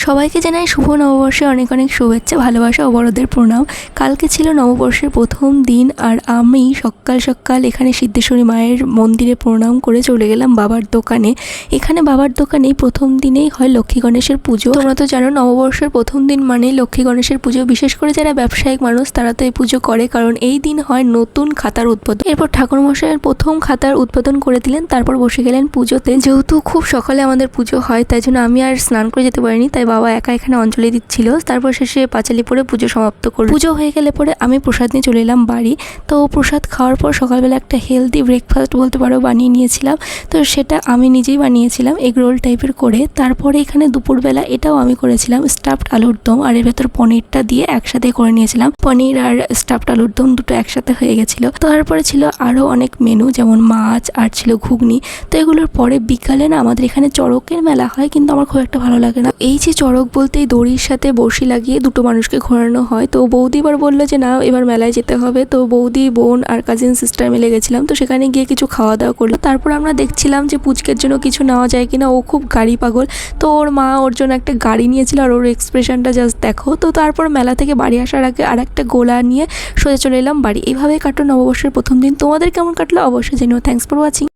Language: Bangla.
সবাইকে জানাই শুভ নববর্ষে অনেক অনেক শুভেচ্ছা, ভালোবাসা ও বড়দের প্রণাম। কালকে ছিল নববর্ষের প্রথম দিন আর আমি সকাল সকাল এখানে সিদ্ধেশ্বরী মায়ের মন্দিরে প্রণাম করে চলে গেলাম বাবার দোকানে। এখানে বাবার দোকানে প্রথম দিনেই হয় লক্ষ্মী গণেশের পুজো। তোমরা তো জানো নববর্ষের প্রথম দিন মানে লক্ষ্মী গণেশের পুজো। বিশেষ করে যারা ব্যবসায়িক মানুষ তারা তো এই পুজো করে, কারণ এই দিন হয় নতুন খাতার উদ্বোধন। এরপর ঠাকুরমশাইয়ের প্রথম খাতার উদ্বোধন করে দিলেন, তারপর বসে গেলেন পুজোতে। যেহেতু খুব সকালে আমাদের পুজো হয় তাই জন্য আমি আর স্নান করে যেতে পারিনি, তাই বাবা একা এখানে অঞ্জলি দিচ্ছিল। তারপর শেষে পাঁচালি পরে পুজো সমাপ্ত করল। পুজো হয়ে গেলে পরে আমি প্রসাদ নিয়ে চলে এলাম বাড়ি। তো প্রসাদ খাওয়ার পর সকালবেলা একটা হেলদি ব্রেকফাস্ট বলতে পারো বানিয়ে নিয়েছিলাম। তো সেটা আমি নিজেই বানিয়েছিলাম এগ রোল টাইপের করে। তারপরে এখানে দুপুরবেলা এটাও আমি করেছিলাম স্টাফড আলুর দম, আর এর ভেতর পনিরটা দিয়ে একসাথে করে নিয়েছিলাম। পনির আর স্টাফড আলুর দম দুটো একসাথে হয়ে গেছিলো। তারপরে ছিল আরও অনেক মেনু, যেমন মাছ আর ছিল ঘুগনি। তো এগুলোর পরে বিকালে না আমাদের এখানে চড়কের মেলা হয়, কিন্তু আমার খুব একটা ভালো লাগে না। এই যে চড়ক বলতে এই দড়ির সাথে বড়শি লাগিয়ে দুটো মানুষকে ঘোরানো হয়। তো বৌদি এবার বললো যে না এবার মেলায় যেতে হবে। তো বৌদি, বোন আর কাজিন সিস্টার মিলে গেছিলাম। তো সেখানে গিয়ে কিছু খাওয়া দাওয়া করলো। তারপর আমরা দেখছিলাম যে পুচকের জন্য কিছু নেওয়া যায় কিনা। ও খুব গাড়ি পাগল, তো ওর মা ওর জন্য একটা গাড়ি নিয়েছিল, আর ওর এক্সপ্রেশনটা জাস্ট দেখো। তো তারপর মেলা থেকে বাড়ি আসার আগে আর একটা গোলা নিয়ে সোজা চলে এলাম বাড়ি। এইভাবে কাটলো নববর্ষের প্রথম দিন। তোমাদের কেমন কাটলো অবশ্যই জানিও। Thanks for watching.